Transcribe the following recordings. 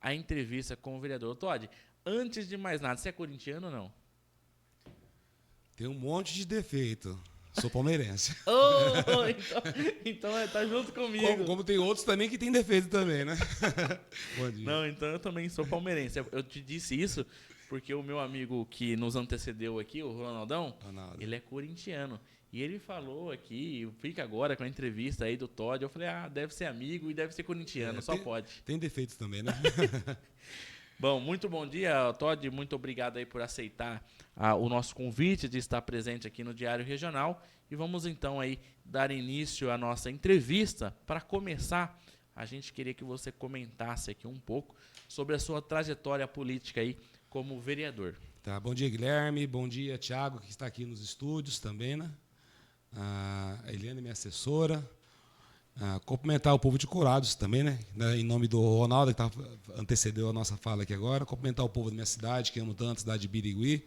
a entrevista com o vereador. Todd, antes de mais nada, você é corintiano ou não? Tem um monte de defeito. Sou palmeirense. Oh, então tá junto comigo. Como tem outros também que tem defeito também, né? Bom dia. Não, então eu também sou palmeirense. Eu te disse isso porque o meu amigo que nos antecedeu aqui, o Ronaldão, ele é corintiano. E ele falou aqui, fica agora com a entrevista aí do Todd, eu falei, deve ser amigo e deve ser corintiano, só pode. Tem defeitos também, né? Bom, muito bom dia, Todd, muito obrigado aí por aceitar o nosso convite de estar presente aqui no Diário Regional. E vamos então aí dar início à nossa entrevista. Para começar, a gente queria que você comentasse aqui um pouco sobre a sua trajetória política aí como vereador. Tá, bom dia, Guilherme. Bom dia, Thiago, que está aqui nos estúdios também, né? A Eliane, minha assessora. Cumprimentar o povo de Curados também, né? Em nome do Ronaldo, que antecedeu a nossa fala aqui agora. Cumprimentar o povo da minha cidade, que amo tanto, a cidade de Birigui.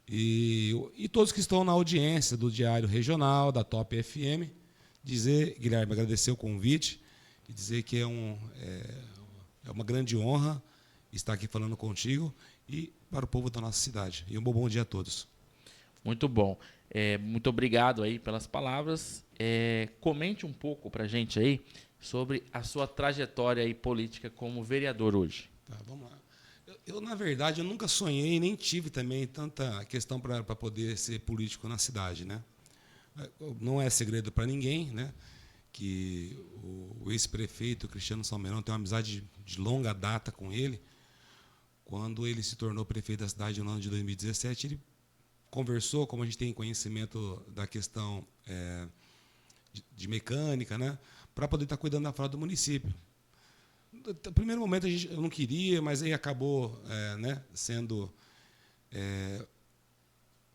E todos que estão na audiência do Diário Regional, da Top FM. Dizer, Guilherme, agradecer o convite e dizer que é uma grande honra estar aqui falando contigo e para o povo da nossa cidade. E um bom dia a todos. Muito bom. Muito obrigado aí pelas palavras. Comente um pouco para a gente aí sobre a sua trajetória aí política como vereador hoje. Tá, vamos lá. Eu, na verdade, eu nunca sonhei nem tive também tanta questão para poder ser político na cidade, né? Não é segredo para ninguém, né? Que o ex-prefeito Cristiano Salmerão tem uma amizade de longa data com ele. Quando ele se tornou prefeito da cidade no ano de 2017, ele conversou, como a gente tem conhecimento da questão de mecânica, né, para poder estar cuidando da frota do município. No primeiro momento eu não queria, mas aí acabou sendo...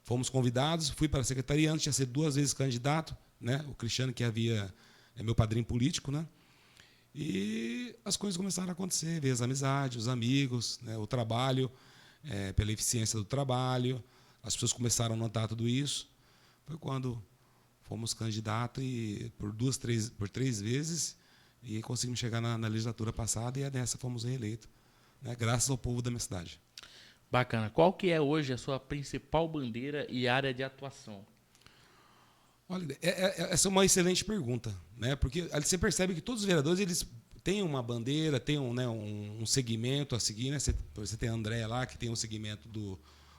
fomos convidados, fui para a secretaria, antes tinha sido 2 vezes candidato, né, o Cristiano, que é meu padrinho político, né, e as coisas começaram a acontecer, veio as amizades, os amigos, né, o trabalho, pela eficiência do trabalho, as pessoas começaram a notar tudo isso. Foi quando fomos candidatos e por 3 vezes e conseguimos chegar na legislatura passada e nessa fomos reeleitos, né, graças ao povo da minha cidade. Bacana. Qual que é hoje a sua principal bandeira e área de atuação? Olha, essa é uma excelente pergunta, né? Porque você percebe que todos os vereadores eles têm uma bandeira, têm um segmento a seguir, né? Você tem a Andréia lá que tem um segmento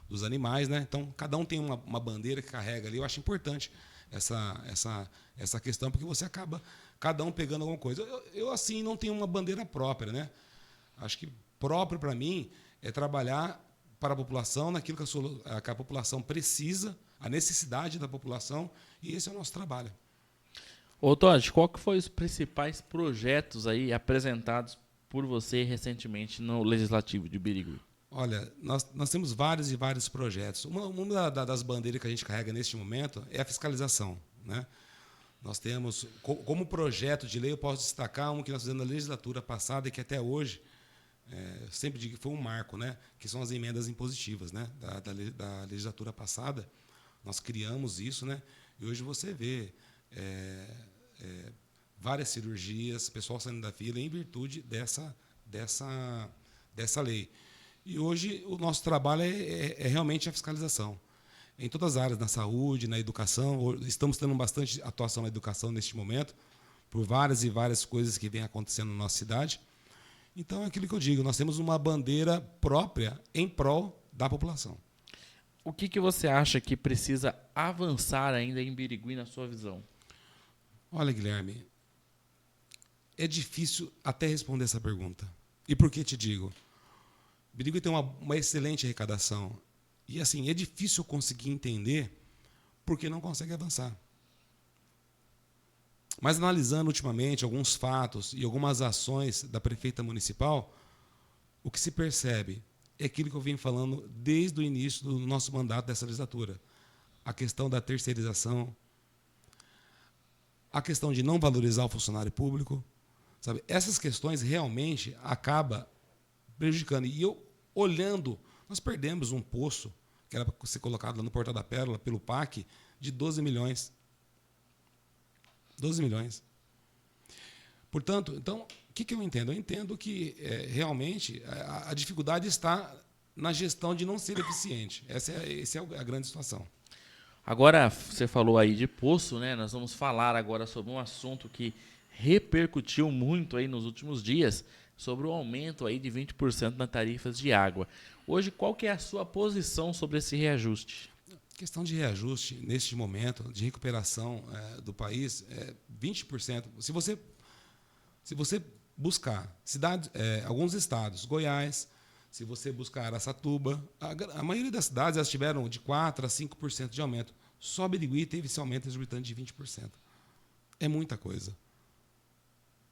dos animais, né? Então cada um tem uma bandeira que carrega ali. Eu acho importante essa questão porque você acaba cada um pegando alguma coisa. Eu assim não tenho uma bandeira própria, né? Acho que próprio para mim é trabalhar para a população naquilo que a população precisa, a necessidade da população, e esse é o nosso trabalho. Ô, Todd, qual que foi os principais projetos aí apresentados por você recentemente no Legislativo de Birigui? Olha, nós temos vários e vários projetos. Uma das bandeiras que a gente carrega neste momento é a fiscalização, né? Nós temos, como projeto de lei, eu posso destacar um que nós fizemos na legislatura passada e que até hoje, sempre digo que foi um marco, né? Que são as emendas impositivas, né? Da legislatura passada. Nós criamos isso, né? E hoje você vê várias cirurgias, pessoal saindo da fila em virtude dessa lei. E hoje o nosso trabalho é realmente a fiscalização. Em todas as áreas, na saúde, na educação. Estamos tendo bastante atuação na educação neste momento, por várias e várias coisas que vêm acontecendo na nossa cidade. Então, é aquilo que eu digo, nós temos uma bandeira própria em prol da população. O que você acha que precisa avançar ainda em Birigui, na sua visão? Olha, Guilherme, é difícil até responder essa pergunta. E por que te digo? Birigui tem uma excelente arrecadação. E, assim, é difícil conseguir entender por que não consegue avançar. Mas, analisando ultimamente alguns fatos e algumas ações da prefeita municipal, o que se percebe é aquilo que eu venho falando desde o início do nosso mandato dessa legislatura. A questão da terceirização, a questão de não valorizar o funcionário público. Sabe? Essas questões realmente acabam prejudicando. E eu, olhando, nós perdemos um poço, que era para ser colocado lá no Portal da Pérola, pelo PAC, de 12 milhões. 12 milhões. Portanto, então, que eu entendo? Eu entendo que realmente a dificuldade está na gestão de não ser eficiente. Essa é a grande situação. Agora, você falou aí de poço, né? Nós vamos falar agora sobre um assunto que repercutiu muito aí nos últimos dias, sobre o aumento aí de 20% nas tarifas de água. Hoje, qual que é a sua posição sobre esse reajuste? Questão de reajuste, neste momento, de recuperação do país, 20%. Se você buscar alguns estados, Goiás, se você buscar Araçatuba, a maioria das cidades elas tiveram de 4% a 5% de aumento. Só Birigui teve esse aumento exorbitante de 20%. É muita coisa.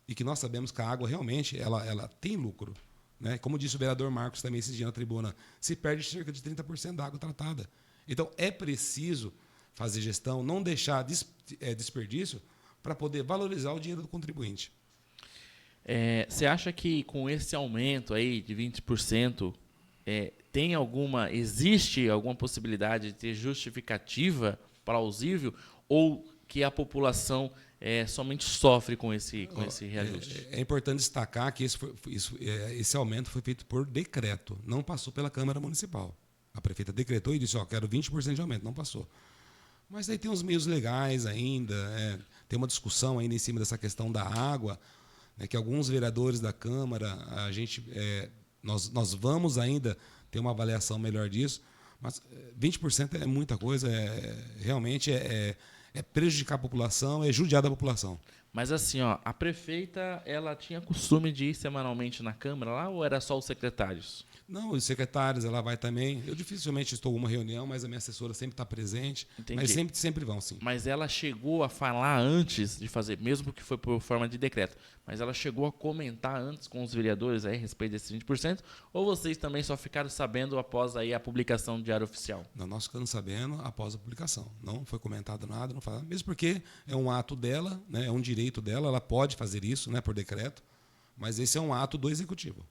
E que nós sabemos que a água realmente ela tem lucro. Né? Como disse o vereador Marcos também esse dia na tribuna, se perde cerca de 30% da água tratada. Então, é preciso fazer gestão, não deixar desperdício para poder valorizar o dinheiro do contribuinte. Você acha que com esse aumento aí de 20%, existe alguma possibilidade de ter justificativa plausível ou que a população somente sofre com esse reajuste? É importante destacar que esse aumento foi feito por decreto, não passou pela Câmara Municipal. A prefeita decretou e disse, quero 20% de aumento, não passou. Mas aí tem os meios legais ainda, tem uma discussão ainda em cima dessa questão da água, que alguns vereadores da Câmara, nós vamos ainda ter uma avaliação melhor disso, mas 20% é muita coisa, realmente é prejudicar a população, é judiar da população. Mas assim, a prefeita, ela tinha costume de ir semanalmente na Câmara lá ou era só os secretários? Não, os secretários, ela vai também. Eu dificilmente estou em uma reunião, mas a minha assessora sempre está presente. Entendi. Mas sempre vão, sim. Mas ela chegou a falar antes de fazer, mesmo que foi por forma de decreto, mas ela chegou a comentar antes com os vereadores aí, a respeito desses 20%, ou vocês também só ficaram sabendo após aí a publicação do Diário Oficial? Não, nós ficamos sabendo após a publicação. Não foi comentado nada, não fala, mesmo porque é um ato dela, né, é um direito dela, ela pode fazer isso, né, por decreto, mas esse é um ato do Executivo.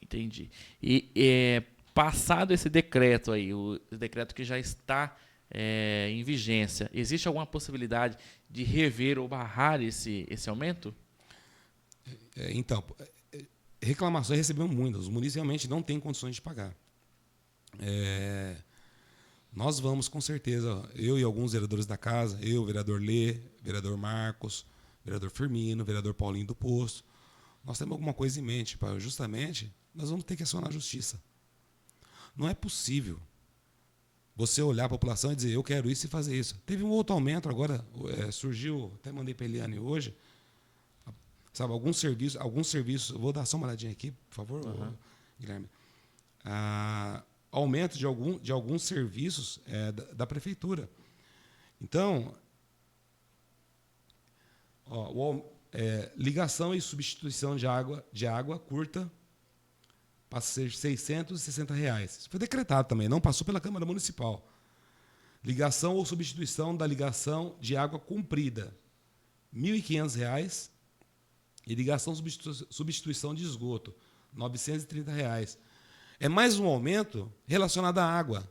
Entendi. E passado esse decreto aí, o decreto que já está em vigência, existe alguma possibilidade de rever ou barrar esse aumento? Então, reclamações recebemos muitas. Os munícipes realmente não têm condições de pagar. Nós vamos, com certeza, eu e alguns vereadores da casa, eu, vereador Lê, vereador Marcos, vereador Firmino, vereador Paulinho do Poço, nós temos alguma coisa em mente, para justamente nós vamos ter que acionar a justiça. Não é possível você olhar a população e dizer, eu quero isso e fazer isso. Teve um outro aumento agora, surgiu, até mandei para a Eliane hoje, sabe, alguns serviços, vou dar só uma olhadinha aqui, por favor, Guilherme. Aumento de alguns serviços da prefeitura. Então, ligação e substituição de água curta passa a ser R$ 660. Isso foi decretado também, não passou pela Câmara Municipal. Ligação ou substituição da ligação de água comprida, R$ 1.500. E ligação substituição de esgoto, R$ 930. É mais um aumento relacionado à água.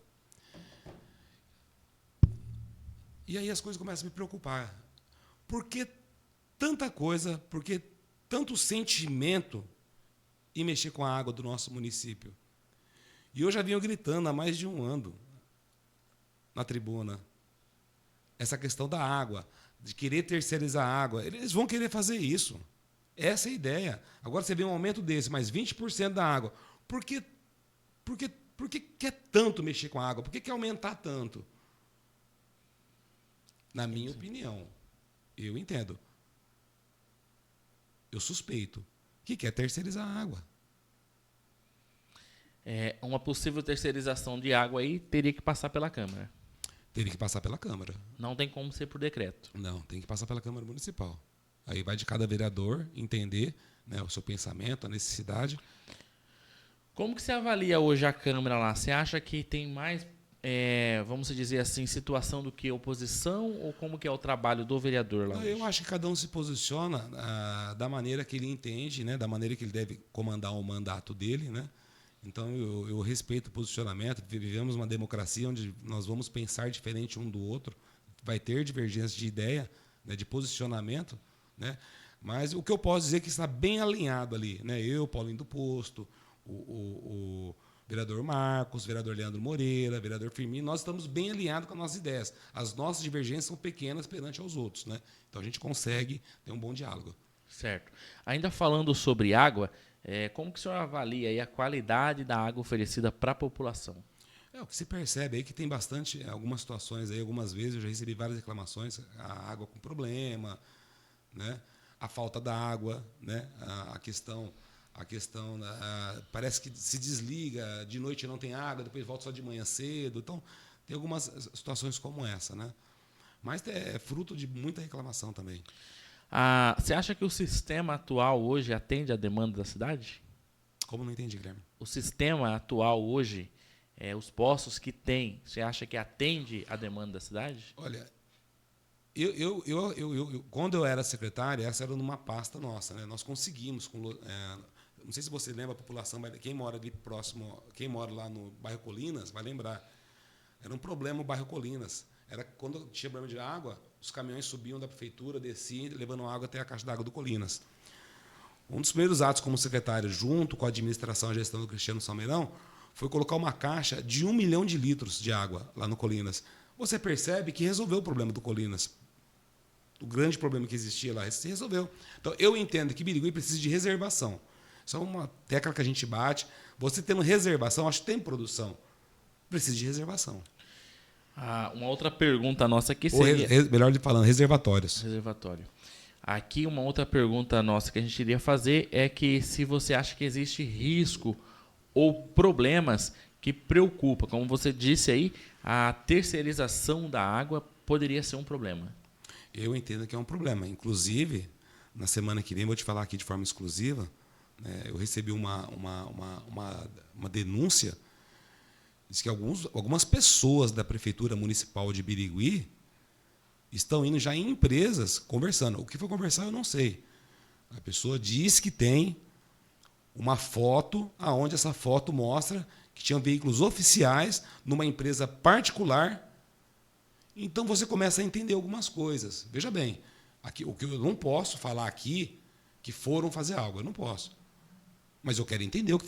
E aí as coisas começam a me preocupar. Por que tanta coisa, por que tanto sentimento em mexer com a água do nosso município? E eu já vinha gritando há mais de um ano na tribuna essa questão da água, de querer terceirizar a água. Eles vão querer fazer isso. Essa é a ideia. Agora você vê um aumento desse, mais 20% da água. Por que quer tanto mexer com a água? Por que quer aumentar tanto? Na minha opinião, eu entendo. Eu suspeito que quer terceirizar a água. Uma possível terceirização de água aí teria que passar pela Câmara. Teria que passar pela Câmara. Não tem como ser por decreto. Não, tem que passar pela Câmara Municipal. Aí vai de cada vereador entender, né, o seu pensamento, a necessidade. Como que você avalia hoje a Câmara lá? Você acha que tem mais, vamos dizer assim, situação do que oposição ou como que é o trabalho do vereador lá? Eu acho que cada um se posiciona da maneira que ele entende, né, da maneira que ele deve comandar o mandato dele, né? Então eu respeito o posicionamento. Vivemos uma democracia onde nós vamos pensar diferente um do outro, vai ter divergência de ideia, né, de posicionamento, né? Mas o que eu posso dizer é que está bem alinhado ali, né? Eu, Paulinho do Posto, o vereador Marcos, o vereador Leandro Moreira, o vereador Firmino, nós estamos bem alinhados com as nossas ideias. As nossas divergências são pequenas perante aos outros, né? Então a gente consegue ter um bom diálogo. Certo. Ainda falando sobre água, como que o senhor avalia aí a qualidade da água oferecida para a população? O que se percebe aí que tem bastante, algumas situações aí, algumas vezes eu já recebi várias reclamações, a água com problema, né? A falta da água, né? A questão parece que se desliga, de noite não tem água, depois volta só de manhã cedo. Então, tem algumas situações como essa, né? Mas é fruto de muita reclamação também. Você acha que o sistema atual hoje atende à demanda da cidade? Como não entendi, Guilherme? O sistema atual hoje, os postos que tem, você acha que atende à demanda da cidade? Olha, quando eu era secretário, essa era numa pasta nossa, né? Nós conseguimos, não sei se você lembra, a população, quem mora ali próximo, quem mora lá no bairro Colinas, vai lembrar. Era um problema o bairro Colinas. Era quando tinha problema de água, os caminhões subiam da prefeitura, desciam, levando água até a caixa d'água do Colinas. Um dos primeiros atos como secretário, junto com a administração e a gestão do Cristiano Salmeirão, foi colocar uma caixa de 1 milhão de litros de água lá no Colinas. Você percebe que resolveu o problema do Colinas. O grande problema que existia lá se resolveu. Então, eu entendo que Birigui precisa de reservação. Isso é uma tecla que a gente bate. Você tendo reservação, acho que tem produção. Precisa de reservação. Uma outra pergunta nossa aqui seria... melhor falando, reservatórios. Reservatório. Aqui uma outra pergunta nossa que a gente iria fazer é que se você acha que existe risco ou problemas que preocupam. Como você disse aí, a terceirização da água poderia ser um problema. Eu entendo que é um problema. Inclusive, na semana que vem, vou te falar aqui de forma exclusiva, né, eu recebi uma denúncia. Diz que algumas pessoas da Prefeitura Municipal de Birigui estão indo já em empresas conversando. O que foi conversar, eu não sei. A pessoa diz que tem uma foto, onde essa foto mostra que tinham veículos oficiais numa empresa particular. Então você começa a entender algumas coisas. Veja bem, aqui, o que eu não posso falar aqui que foram fazer algo, eu não posso. Mas eu quero entender o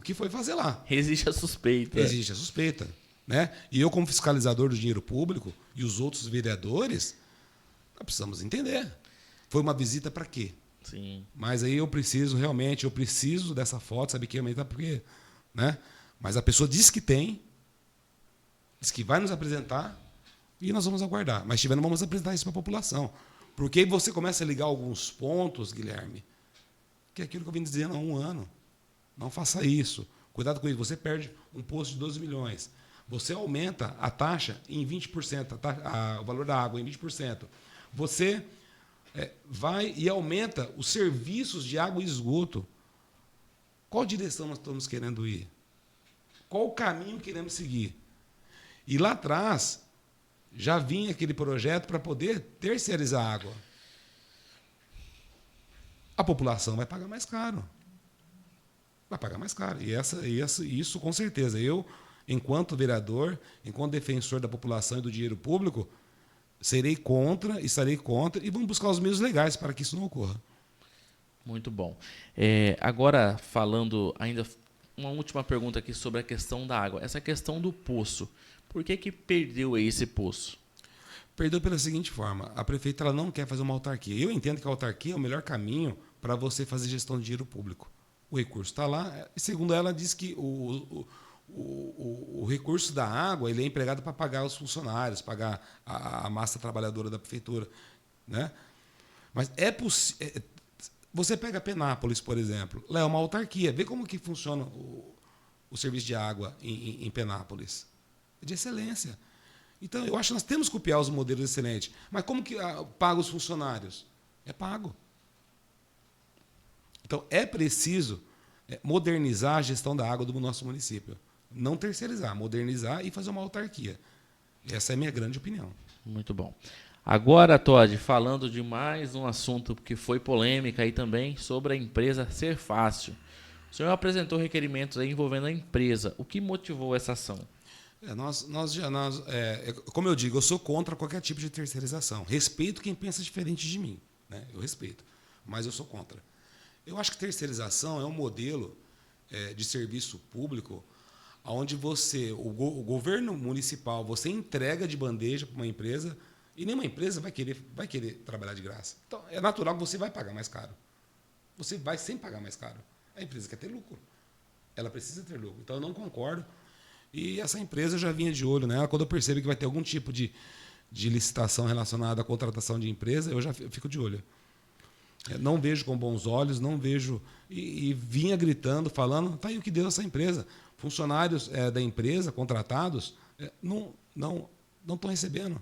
que foi fazer lá. Existe a suspeita. Existe a suspeita. Né? E eu, como fiscalizador do dinheiro público, e os outros vereadores, nós precisamos entender. Foi uma visita para quê? Sim. Mas aí eu preciso dessa foto, sabe que aumentar por quê? Né? Mas a pessoa diz que tem, diz que vai nos apresentar, e nós vamos aguardar. Mas tiver, não vamos apresentar isso para a população. Porque aí você começa a ligar alguns pontos, Guilherme, que é aquilo que eu vim dizendo há um ano. Não faça isso. Cuidado com isso. Você perde um posto de 12 milhões. Você aumenta a taxa em 20%, o valor da água em 20%. Você vai e aumenta os serviços de água e esgoto. Qual direção nós estamos querendo ir? Qual o caminho queremos seguir? E lá atrás, já vinha aquele projeto para poder terceirizar a água. A população vai pagar mais caro. Vai pagar mais caro. E isso, com certeza. Eu, enquanto vereador, enquanto defensor da população e do dinheiro público, estarei contra, e vamos buscar os meios legais para que isso não ocorra. Muito bom. Agora, falando ainda, uma última pergunta aqui sobre a questão da água. Essa questão do poço. Por que perdeu aí esse poço? Perdeu pela seguinte forma. A prefeita ela não quer fazer uma autarquia. Eu entendo que a autarquia é o melhor caminho para você fazer gestão de dinheiro público. O recurso está lá. E, segundo ela, diz que o recurso da água ele é empregado para pagar os funcionários, pagar a massa trabalhadora da prefeitura. Né? Mas é possível. Você pega Penápolis, por exemplo. Lá é uma autarquia. Vê como que funciona o serviço de água em Penápolis. É de excelência. Então, eu acho que nós temos que copiar os modelos excelentes. Mas como que paga os funcionários? É pago. Então, é preciso modernizar a gestão da água do nosso município. Não terceirizar, modernizar e fazer uma autarquia. Essa é a minha grande opinião. Muito bom. Agora, Todd, falando de mais um assunto que foi polêmica aí também, sobre a empresa Ser Fácil. O senhor apresentou requerimentos aí envolvendo a empresa. O que motivou essa ação? Como eu digo, eu sou contra qualquer tipo de terceirização. Respeito quem pensa diferente de mim. Né? Eu respeito. mas eu sou contra. Eu acho que terceirização é um modelo de serviço público onde o governo municipal, você entrega de bandeja para uma empresa e nenhuma empresa vai querer trabalhar de graça. Então, é natural que você vai pagar mais caro. Você vai sempre pagar mais caro. A empresa quer ter lucro. Ela precisa ter lucro. Então, eu não concordo. E essa empresa já vinha de olho nela. Quando eu percebo que vai ter algum tipo de licitação relacionada à contratação de empresa, eu fico de olho. Não vejo com bons olhos, não vejo. E vinha gritando, falando, tá aí o que deu essa empresa. Funcionários da empresa, contratados, não estão recebendo.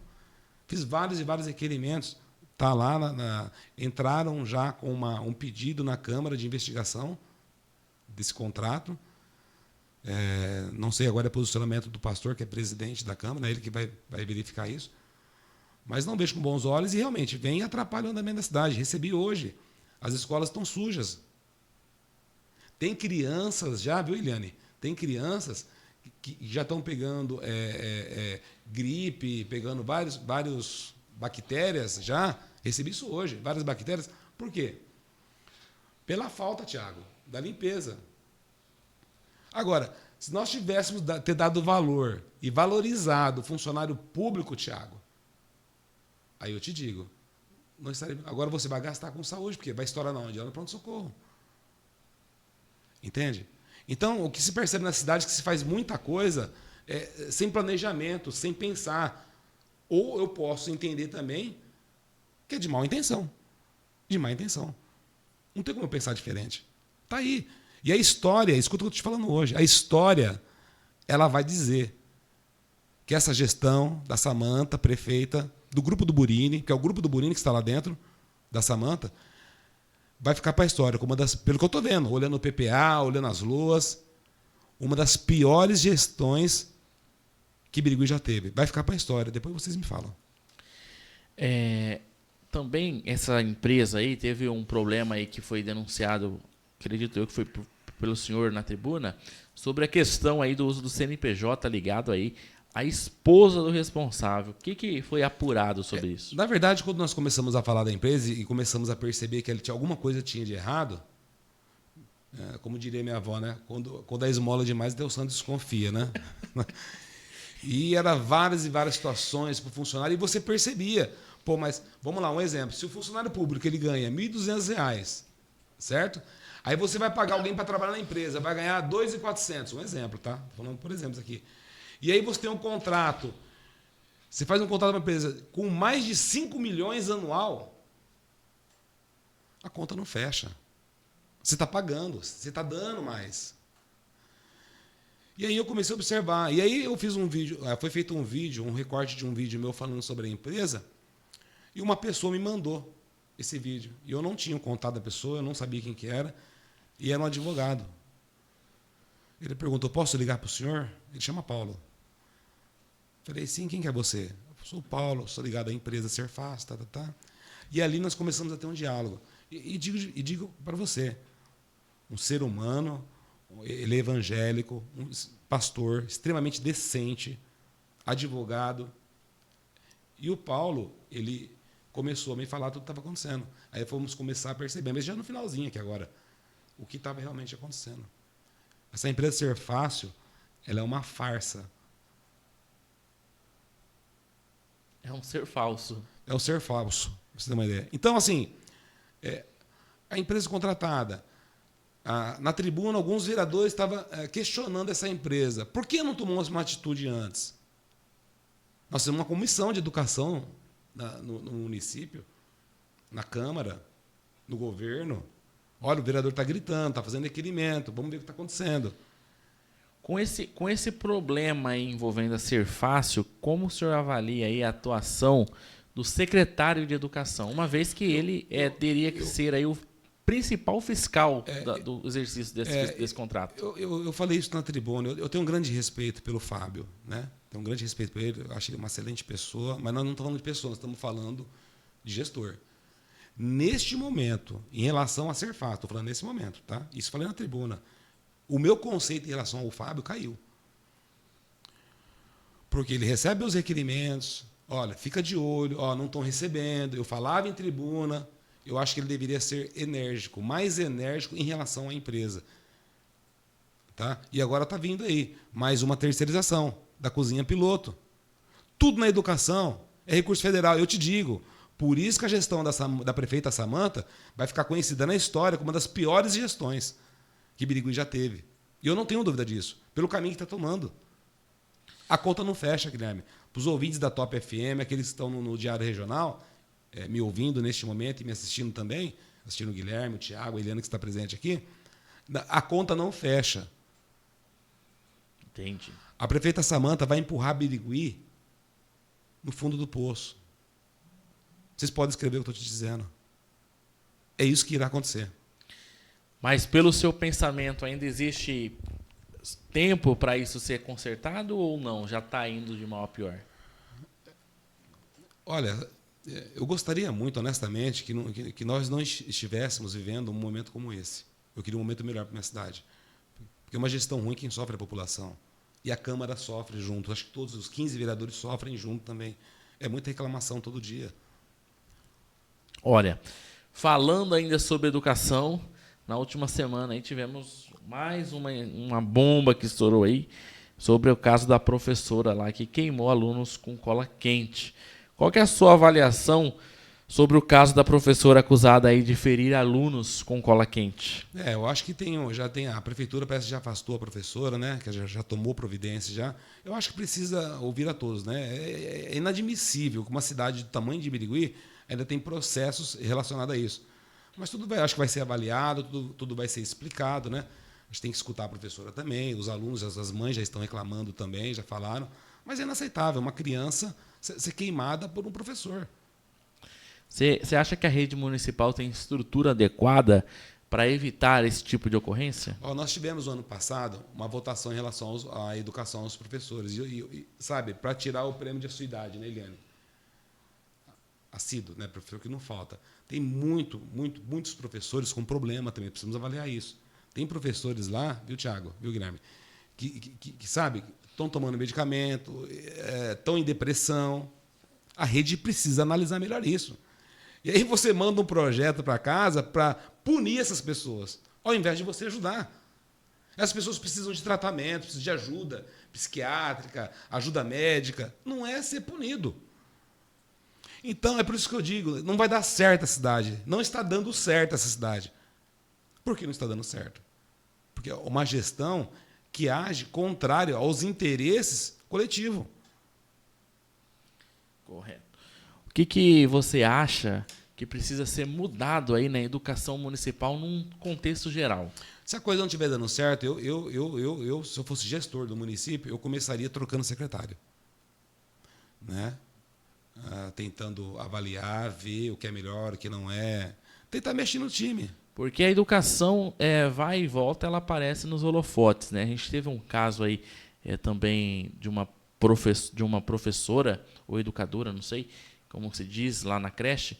Fiz vários e vários requerimentos. Tá lá, entraram já com um pedido na Câmara de investigação desse contrato. Não sei agora o posicionamento do pastor, que é presidente da Câmara, é ele que vai verificar isso. Mas não vejo com bons olhos e realmente vem e atrapalha o andamento da cidade. Recebi hoje. As escolas estão sujas. Tem crianças já, viu, Eliane? Tem crianças que já estão pegando gripe, pegando várias bactérias já. Recebi isso hoje, várias bactérias. Por quê? Pela falta, Tiago, da limpeza. Agora, se nós tivéssemos ter dado valor e valorizado o funcionário público, Tiago, aí eu te digo, agora você vai gastar com saúde, porque vai estourar na onde? Lá no pronto-socorro. Entende? Então, o que se percebe na cidade é que se faz muita coisa sem planejamento, sem pensar. Ou eu posso entender também que é de má intenção. De má intenção. Não tem como eu pensar diferente. Está aí. E a história, escuta o que eu estou te falando hoje, a história, ela vai dizer que essa gestão da Samanta, prefeita, do grupo do Burini, que é o grupo do Burini que está lá dentro, da Samanta, vai ficar para a história, como pelo que eu estou vendo, olhando o PPA, olhando as loas, uma das piores gestões que Birigui já teve. Vai ficar para a história, depois vocês me falam. Também essa empresa aí teve um problema aí que foi denunciado, acredito eu que foi pelo senhor na tribuna, sobre a questão aí do uso do CNPJ ligado aí à esposa do responsável. O que foi apurado sobre isso? Na verdade, quando nós começamos a falar da empresa e começamos a perceber que alguma coisa tinha de errado, como diria minha avó, né? Quando a esmola demais, Deus santo desconfia, né? E era várias e várias situações para o funcionário e você percebia. Pô, mas vamos lá, um exemplo. Se o funcionário público ele ganha R$ 1.200, certo? Aí você vai pagar alguém para trabalhar na empresa, vai ganhar R$ 2.400. Um exemplo, tá? Estou falando por exemplos aqui. E aí você tem um contrato. Você faz um contrato com uma empresa com mais de 5 milhões anual, a conta não fecha. Você está pagando, você está dando mais. E aí eu comecei a observar. E aí eu fiz um vídeo, foi feito um vídeo, um recorte de um vídeo meu falando sobre a empresa, e uma pessoa me mandou esse vídeo. E eu não tinha o contato da pessoa, eu não sabia quem que era, e era um advogado. Ele perguntou, posso ligar para o senhor? Ele chama Paulo. Falei, sim, quem que é você? Eu sou o Paulo, sou ligado à empresa Serfaz, tá. E ali nós começamos a ter um diálogo. E digo para você, um ser humano, ele é evangélico, um pastor extremamente decente, advogado. E o Paulo, ele começou a me falar tudo que estava acontecendo. Aí fomos começar a perceber, mas já no finalzinho aqui agora, o que estava realmente acontecendo. Essa empresa Ser Fácil, ela é uma farsa. É um ser falso. É um ser falso, pra você ter uma ideia. Então, assim, a empresa contratada, na tribuna, alguns vereadores estavam questionando essa empresa. Por que não tomou uma atitude antes? Nós temos uma comissão de educação no município, na Câmara, no governo. Olha, o vereador está gritando, está fazendo requerimento, vamos ver o que está acontecendo. Com esse problema aí envolvendo a Ser Fácil, como o senhor avalia aí a atuação do secretário de Educação, uma vez que ele teria que ser aí o principal fiscal do exercício desse contrato? Eu falei isso na tribuna. Eu tenho um grande respeito pelo Fábio, né? Tenho um grande respeito por ele. Eu acho ele uma excelente pessoa, mas nós não estamos falando de pessoa, nós estamos falando de gestor. Neste momento, em relação a Ser Fácil, estou falando nesse momento, tá? Isso falei na tribuna. O meu conceito em relação ao Fábio caiu. Porque ele recebe os requerimentos, olha, fica de olho, não estão recebendo. Eu falava em tribuna, eu acho que ele deveria ser enérgico, mais enérgico em relação à empresa. Tá? E agora está vindo aí mais uma terceirização da cozinha piloto. Tudo na educação é recurso federal. Eu te digo, por isso que a gestão da prefeita Samanta vai ficar conhecida na história como uma das piores gestões que Birigui já teve. E eu não tenho dúvida disso, pelo caminho que está tomando. A conta não fecha, Guilherme. Para os ouvintes da Top FM, aqueles que estão no Diário Regional, me ouvindo neste momento e me assistindo também, assistindo o Guilherme, o Thiago, a Eliana, que está presente aqui, a conta não fecha. Entendi. A prefeita Samanta vai empurrar Birigui no fundo do poço. Vocês podem escrever o que eu estou te dizendo. É isso que irá acontecer. Mas pelo seu pensamento, ainda existe tempo para isso ser consertado ou não? Já está indo de mal a pior? Olha, eu gostaria muito, honestamente, que nós não estivéssemos vivendo um momento como esse. Eu queria um momento melhor para a minha cidade. Porque é uma gestão ruim quem sofre é a população. E a Câmara sofre junto. Acho que todos os 15 vereadores sofrem junto também. É muita reclamação todo dia. Olha, falando ainda sobre educação, na última semana aí tivemos mais uma bomba que estourou aí sobre o caso da professora lá que queimou alunos com cola quente. Qual que é a sua avaliação sobre o caso da professora acusada aí de ferir alunos com cola quente? Eu acho que já tem a prefeitura parece que já afastou a professora, né? Que já tomou providência já. Eu acho que precisa ouvir a todos, né? É inadmissível que uma cidade do tamanho de Birigui ainda tem processos relacionados a isso. Mas acho que vai ser avaliado, tudo vai ser explicado, né? A gente tem que escutar a professora também, os alunos, as mães já estão reclamando também, já falaram. Mas é inaceitável uma criança ser queimada por um professor. Você acha que a rede municipal tem estrutura adequada para evitar esse tipo de ocorrência? Nós tivemos, no ano passado, uma votação em relação à educação aos professores. E sabe, para tirar o prêmio de assiduidade, né, Eliane? Assíduo, né, professor, que não falta. Tem muitos professores com problema também, precisamos avaliar isso. Tem professores lá, viu, Thiago, viu, Guilherme, que sabe, estão tomando medicamento, estão em depressão. A rede precisa analisar melhor isso. E aí você manda um projeto para casa para punir essas pessoas, ao invés de você ajudar. Essas pessoas precisam de tratamento, precisam de ajuda psiquiátrica, ajuda médica. Não é ser punido. Então, é por isso que eu digo, não vai dar certo a cidade. Não está dando certo essa cidade. Por que não está dando certo? Porque é uma gestão que age contrário aos interesses coletivos. Correto. O que você acha que precisa ser mudado aí na educação municipal num contexto geral? Se a coisa não estiver dando certo, se eu fosse gestor do município, eu começaria trocando secretário. Né? Tentando avaliar, ver o que é melhor, o que não é. Tentar mexer no time. Porque a educação vai e volta, ela aparece nos holofotes. Né? A gente teve um caso aí também de uma professora, ou educadora, não sei como se diz, lá na creche,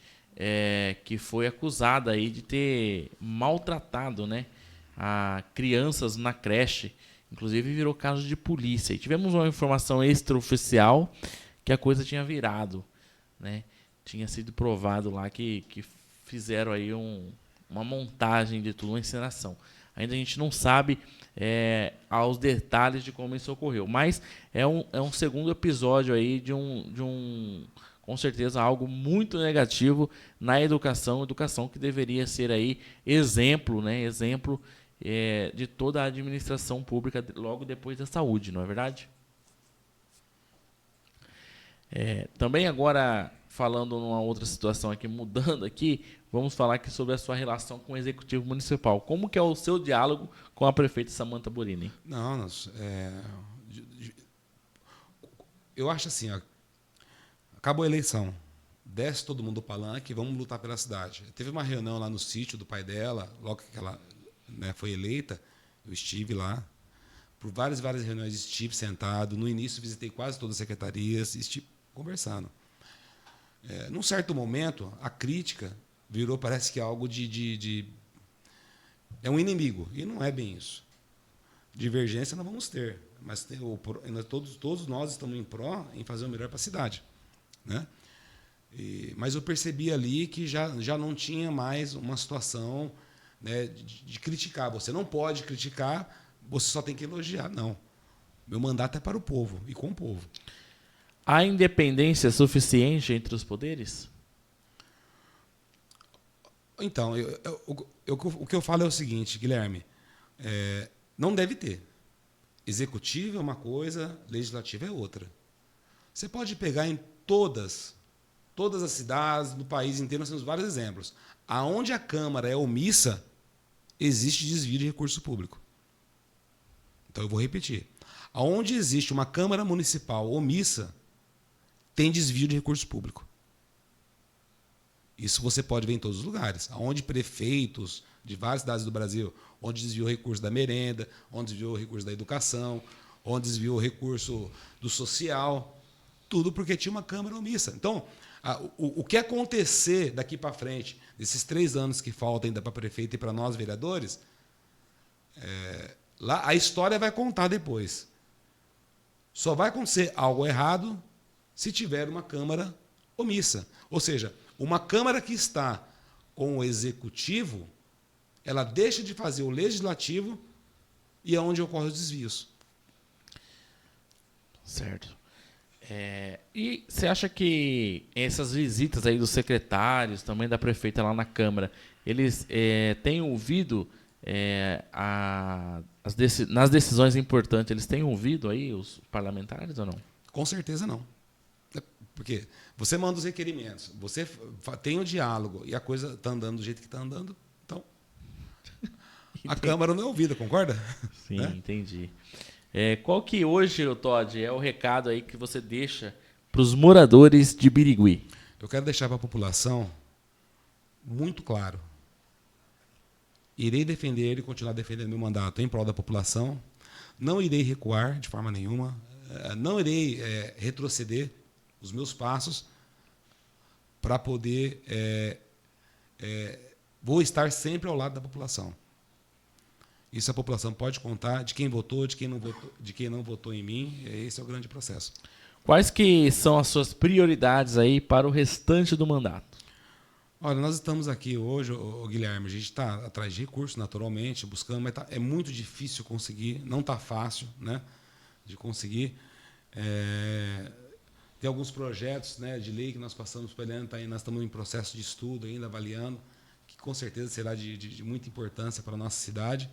que foi acusada aí de ter maltratado, né, a crianças na creche. Inclusive virou caso de polícia. E tivemos uma informação extraoficial que a coisa tinha virado, né? Tinha sido provado lá que fizeram aí uma montagem de tudo, uma encenação. Ainda a gente não sabe aos detalhes de como isso ocorreu, mas é um segundo episódio aí de um com certeza algo muito negativo na educação que deveria ser aí exemplo, né? Exemplo de toda a administração pública logo depois da saúde, não é verdade? Também agora, falando numa outra situação aqui, mudando aqui, vamos falar aqui sobre a sua relação com o Executivo Municipal. Como que é o seu diálogo com a prefeita Samanta Borini? Não, eu acho assim, acabou a eleição, desce todo mundo do palanque, vamos lutar pela cidade. Teve uma reunião lá no sítio do pai dela, logo que ela foi eleita, eu estive lá. Por várias reuniões estive sentado. No início visitei quase todas as secretarias, estive conversando. Num certo momento, a crítica virou, parece que algo é um inimigo, e não é bem isso. Divergência nós vamos ter, mas todos nós estamos em pró em fazer o melhor para a cidade. Né? Mas eu percebi ali que já não tinha mais uma situação, né, de criticar. Você não pode criticar, você só tem que elogiar. Não. Meu mandato é para o povo e com o povo. Há independência suficiente entre os poderes? Então, o que eu falo é o seguinte, Guilherme. Não deve ter. Executivo é uma coisa, legislativo é outra. Você pode pegar em todas as cidades do país inteiro, nós temos vários exemplos. Aonde a Câmara é omissa, existe desvio de recurso público. Então, eu vou repetir. Aonde existe uma Câmara Municipal omissa, tem desvio de recurso público. Isso você pode ver em todos os lugares. Aonde prefeitos de várias cidades do Brasil, onde desviou recurso da merenda, onde desviou recurso da educação, onde desviou recurso do social, tudo porque tinha uma Câmara omissa. Então, o que acontecer daqui para frente, desses 3 anos que faltam ainda para prefeito e para nós vereadores, lá a história vai contar depois. Só vai acontecer algo errado se tiver uma Câmara omissa. Ou seja, uma Câmara que está com o Executivo, ela deixa de fazer o Legislativo e é onde ocorrem os desvios. Certo. E você acha que essas visitas aí dos secretários, também da prefeita lá na Câmara, eles têm ouvido nas decisões importantes, eles têm ouvido aí os parlamentares ou não? Com certeza não. Porque você manda os requerimentos, você tem o diálogo e a coisa está andando do jeito que está andando, então a Câmara não é ouvida, concorda? Sim, entendi. Qual que hoje, Todd, é o recado aí que você deixa para os moradores de Birigui? Eu quero deixar para a população muito claro. Irei defender e continuar defendendo meu mandato em prol da população. Não irei recuar de forma nenhuma. Não irei retroceder os meus passos para poder... vou estar sempre ao lado da população. Isso a população pode contar de quem votou, de quem não votou em mim. Esse é o grande processo. Quais que são as suas prioridades aí para o restante do mandato? Olha, nós estamos aqui hoje, Guilherme, a gente está atrás de recursos, naturalmente, buscando, mas é muito difícil conseguir, não está fácil, né, de conseguir. Tem alguns projetos, né, de lei que nós passamos por ele, nós estamos em processo de estudo ainda, avaliando, que com certeza será de muita importância para a nossa cidade.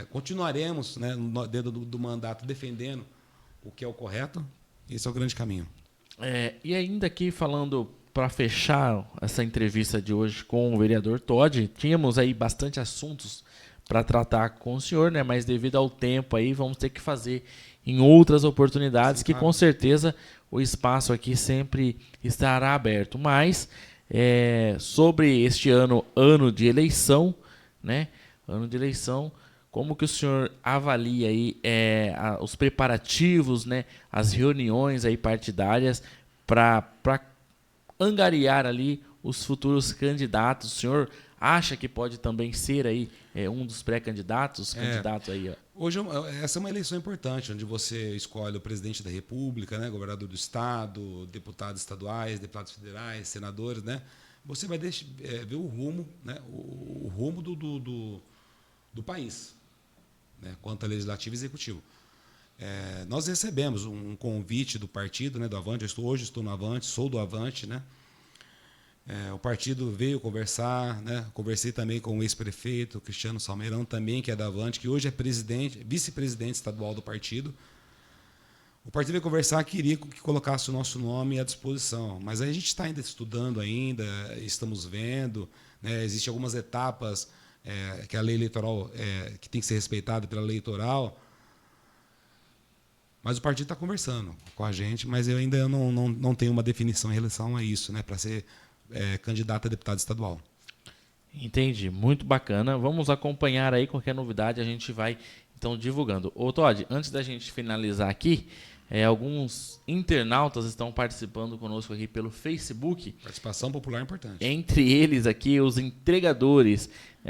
Continuaremos, né, dentro do mandato defendendo o que é o correto. Esse é o grande caminho. E ainda aqui falando, para fechar essa entrevista de hoje com o vereador Todd, tínhamos aí bastante assuntos para tratar com o senhor, né, mas devido ao tempo aí vamos ter que fazer em outras oportunidades. Sim, que claro. Com certeza o espaço aqui sempre estará aberto. Mas sobre este ano de eleição, né, como que o senhor avalia aí os preparativos, né, as reuniões aí partidárias para angariar ali os futuros candidatos? O senhor acha que pode também ser aí um dos pré-candidatos, candidatos aí? Ó. Hoje essa é uma eleição importante, onde você escolhe o presidente da República, né, governador do estado, deputados estaduais, deputados federais, senadores, né? Você vai ver o rumo, né, o rumo do país, né, quanto a legislativo e executivo. Nós recebemos um convite do partido, né, do Avante. Hoje estou no Avante, sou do Avante, né? O partido veio conversar, né? Conversei também com o ex-prefeito Cristiano Salmeirão, também, que é da Avante, que hoje é vice-presidente estadual do partido. O partido veio conversar, queria que colocasse o nosso nome à disposição, mas a gente está ainda estudando ainda, estamos vendo, né? Existem algumas etapas que a lei eleitoral que tem que ser respeitada pela lei eleitoral. Mas o partido está conversando com a gente, mas eu ainda não tenho uma definição em relação a isso, né, para ser candidato a deputado estadual. Entendi, muito bacana. Vamos acompanhar aí qualquer novidade, a gente vai então divulgando. Ô Todd, antes da gente finalizar aqui, alguns internautas estão participando conosco aqui pelo Facebook. Participação popular importante. Entre eles aqui, os entregadores.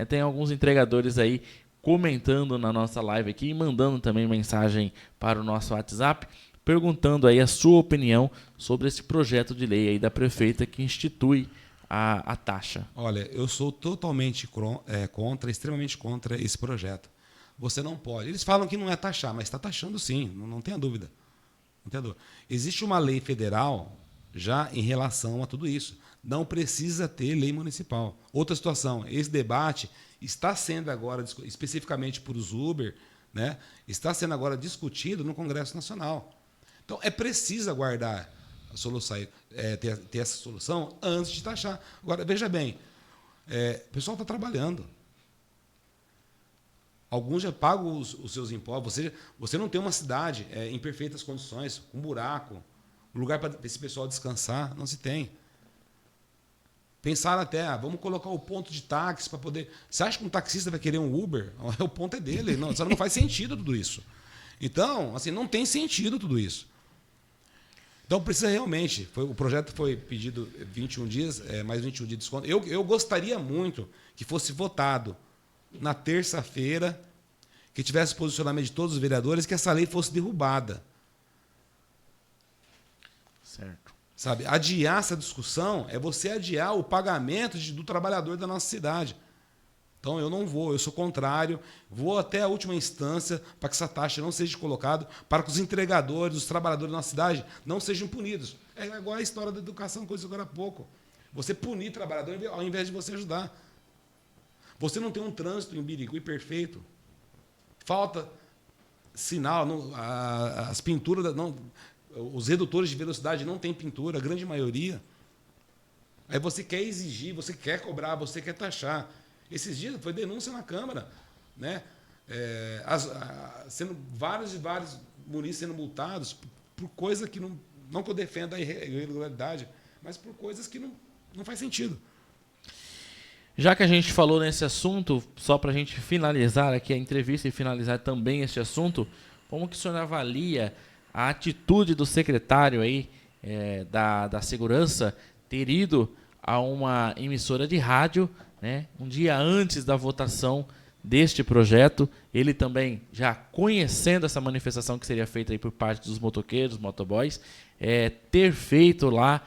Tem alguns entregadores aí comentando na nossa live aqui e mandando também mensagem para o nosso WhatsApp. perguntando aí a sua opinião sobre esse projeto de lei aí da prefeita que institui a taxa. Olha, eu sou totalmente contra, extremamente contra esse projeto. Você não pode. Eles falam que não é taxar, mas está taxando sim, não tenha dúvida. Não tenha dúvida. Existe uma lei federal já em relação a tudo isso. Não precisa ter lei municipal. Outra situação, esse debate está sendo agora, especificamente por os Uber, né, está sendo agora discutido no Congresso Nacional. Então, é preciso aguardar a solução, ter essa solução antes de taxar. Agora, veja bem, o pessoal está trabalhando. Alguns já pagam os seus impostos. Você não tem uma cidade em perfeitas condições, com buraco, um lugar para esse pessoal descansar, não se tem. Pensaram até, vamos colocar o ponto de táxi para poder... Você acha que um taxista vai querer um Uber? O ponto é dele, não faz sentido tudo isso. Então, assim, não tem sentido tudo isso. Então, precisa realmente... O projeto foi pedido 21 dias, mais 21 dias de desconto. Eu gostaria muito que fosse votado na terça-feira, que tivesse posicionamento de todos os vereadores, que essa lei fosse derrubada. Certo. Sabe, adiar essa discussão é você adiar o pagamento do trabalhador da nossa cidade. Então, eu não vou, eu sou contrário, vou até a última instância para que essa taxa não seja colocada, para que os entregadores, os trabalhadores da nossa cidade não sejam punidos. É igual a história da educação, coisa agora há pouco. Você punir trabalhador ao invés de você ajudar. Você não tem um trânsito em Birigui perfeito. Falta sinal, as pinturas... Os redutores de velocidade não têm pintura, a grande maioria. Aí você quer exigir, você quer cobrar, você quer taxar. Esses dias foi denúncia na Câmara, né? Sendo vários e vários munícipes sendo multados por coisa que não que eu defenda a irregularidade, mas por coisas que não faz sentido. Já que a gente falou nesse assunto, só para a gente finalizar aqui a entrevista e finalizar também este assunto, como que o senhor avalia a atitude do secretário aí, da Segurança ter ido a uma emissora de rádio, né, um dia antes da votação deste projeto, ele também já conhecendo essa manifestação que seria feita aí por parte dos motoqueiros, motoboys, ter feito lá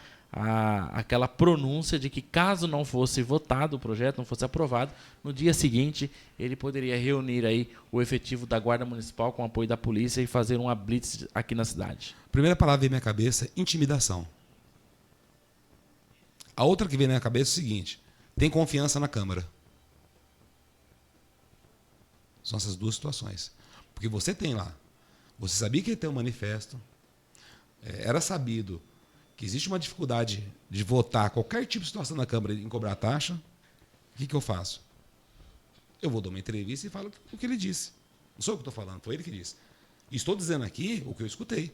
aquela pronúncia de que caso não fosse votado o projeto, não fosse aprovado, no dia seguinte ele poderia reunir aí o efetivo da Guarda Municipal com o apoio da polícia e fazer uma blitz aqui na cidade. Primeira palavra que vem na minha cabeça, intimidação. A outra que vem na minha cabeça é o seguinte, tem confiança na Câmara. São essas duas situações. Porque você tem lá, você sabia que ia ter um manifesto, era sabido que existe uma dificuldade de votar qualquer tipo de situação na Câmara em cobrar taxa, o que eu faço? Eu vou dar uma entrevista e falo o que ele disse. Não sou eu que estou falando, foi ele que disse. E estou dizendo aqui o que eu escutei.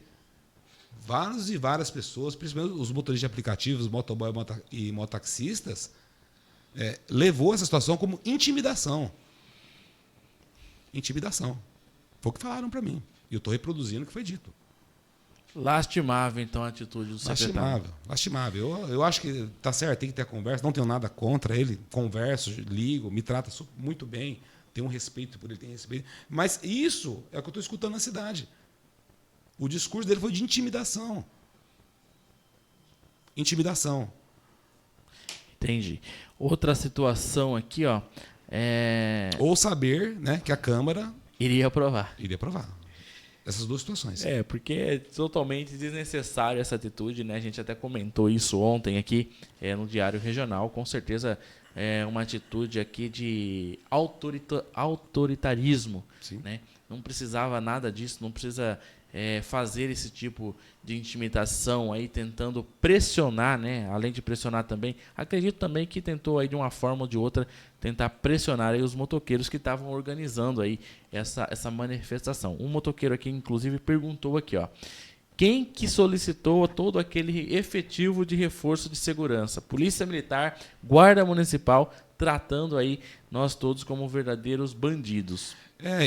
Várias e várias pessoas, principalmente os motoristas de aplicativos, motoboy e mototaxistas, levou essa situação como intimidação. Intimidação. Foi o que falaram para mim. E eu estou reproduzindo o que foi dito. Lastimável, então, a atitude do secretário. Lastimável. Eu acho que está certo, tem que ter a conversa, não tenho nada contra ele, converso, ligo, me trata muito bem, tenho um respeito por ele, tenho respeito. Mas isso é o que eu estou escutando na cidade. O discurso dele foi de intimidação. Intimidação. Entendi. Outra situação aqui, ó. Ou saber, né, que a Câmara iria aprovar. Essas duas situações. Porque é totalmente desnecessário essa atitude, né? A gente até comentou isso ontem aqui no Diário Regional. Com certeza é uma atitude aqui de autoritarismo. Né? Não precisava nada disso, não precisa fazer esse tipo de intimidação aí, tentando pressionar, né? Além de pressionar também, acredito também que tentou aí de uma forma ou de outra tentar pressionar aí os motoqueiros que estavam organizando aí essa manifestação. Um motoqueiro aqui, inclusive, perguntou aqui, ó, quem que solicitou todo aquele efetivo de reforço de segurança? Polícia Militar, Guarda Municipal, tratando aí nós todos como verdadeiros bandidos.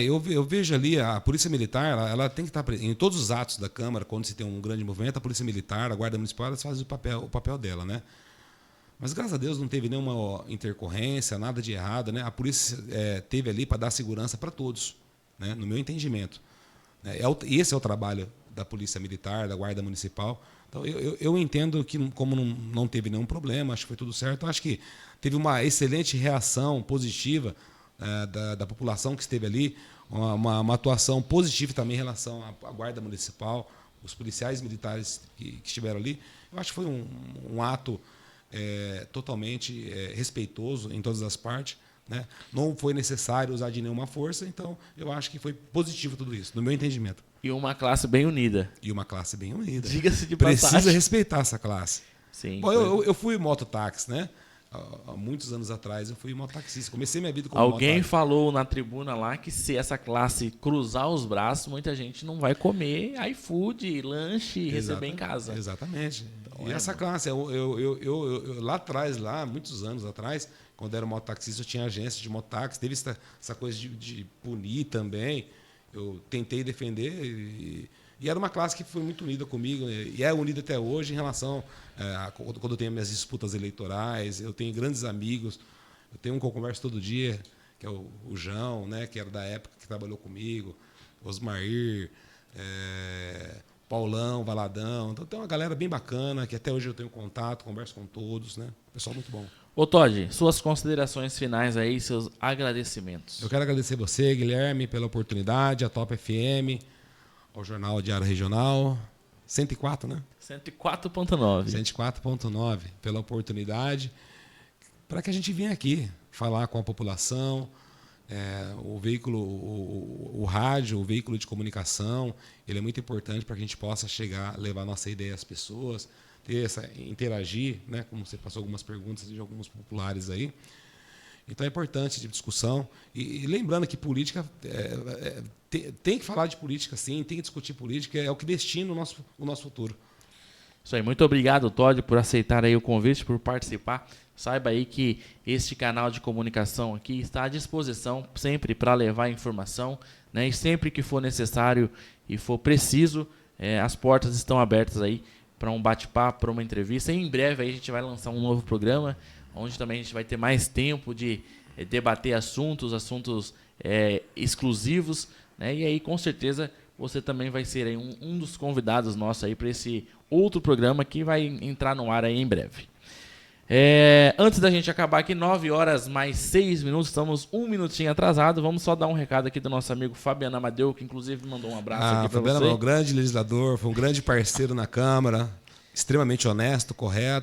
Eu vejo ali a Polícia Militar, ela tem que estar presente em todos os atos da Câmara, quando se tem um grande movimento, a Polícia Militar, a Guarda Municipal, elas fazem o papel dela, né? Mas, graças a Deus, não teve nenhuma intercorrência, nada de errado, né? A polícia teve ali para dar segurança para todos, né? No meu entendimento. Esse é o trabalho da Polícia Militar, da Guarda Municipal. Então, eu entendo que, como não teve nenhum problema, acho que foi tudo certo. Acho que teve uma excelente reação positiva da população que esteve ali, uma atuação positiva também em relação à Guarda Municipal, os policiais militares que estiveram ali. Eu acho que foi um ato totalmente respeitoso em todas as partes, né? Não foi necessário usar de nenhuma força, então eu acho que foi positivo tudo isso, no meu entendimento. E uma classe bem unida. E uma classe bem unida. Diga-se de Precisa passagem. respeitar essa classe. Sim. Bom, eu fui mototáxi, né? Há muitos anos atrás eu fui mototaxista. Comecei minha vida como Alguém mototáxi. falou na tribuna lá que se essa classe cruzar os braços, muita gente não vai comer iFood, lanche e receber em casa. Exatamente. Então, E essa classe, eu lá atrás, muitos anos atrás, quando era mototaxista, eu tinha agência de mototáxi, teve essa coisa de punir também. Eu tentei defender e era uma classe que foi muito unida comigo e é unida até hoje em relação quando eu tenho minhas disputas eleitorais. Eu tenho grandes amigos, eu tenho um que eu converso todo dia, que é o João, né, que era da época que trabalhou comigo, Osmair, Paulão, Valadão. Então tem uma galera bem bacana que até hoje eu tenho contato, converso com todos, né? Pessoal muito bom. Ô Todd, suas considerações finais aí, seus agradecimentos. Eu quero agradecer você, Guilherme, pela oportunidade, a Top FM, ao Jornal Diário Regional, 104, né? 104.9. 104.9, pela oportunidade, para que a gente venha aqui falar com a população. O veículo, o rádio, o veículo de comunicação, ele é muito importante para que a gente possa chegar, levar nossa ideia às pessoas, interagir, né? Como você passou algumas perguntas de alguns populares aí. Então é importante de discussão. E lembrando que política tem que falar de política, sim, tem que discutir política, é o que destina o nosso futuro. Isso aí, muito obrigado, Todd, por aceitar aí o convite, por participar. Saiba aí que este canal de comunicação aqui está à disposição sempre para levar informação, né? E sempre que for necessário e for preciso, as portas estão abertas aí para um bate-papo, para uma entrevista. E em breve aí a gente vai lançar um novo programa, onde também a gente vai ter mais tempo de debater assuntos exclusivos, né? E aí com certeza você também vai ser aí um dos convidados nossos aí para esse outro programa que vai entrar no ar aí em breve. Antes da gente acabar aqui, 9h mais 6 minutos, estamos um minutinho atrasado. Vamos só dar um recado aqui do nosso amigo Fabiano Amadeu, que inclusive mandou um abraço aqui para você. Fabiano é um grande legislador, foi um grande parceiro na Câmara, extremamente honesto, correto.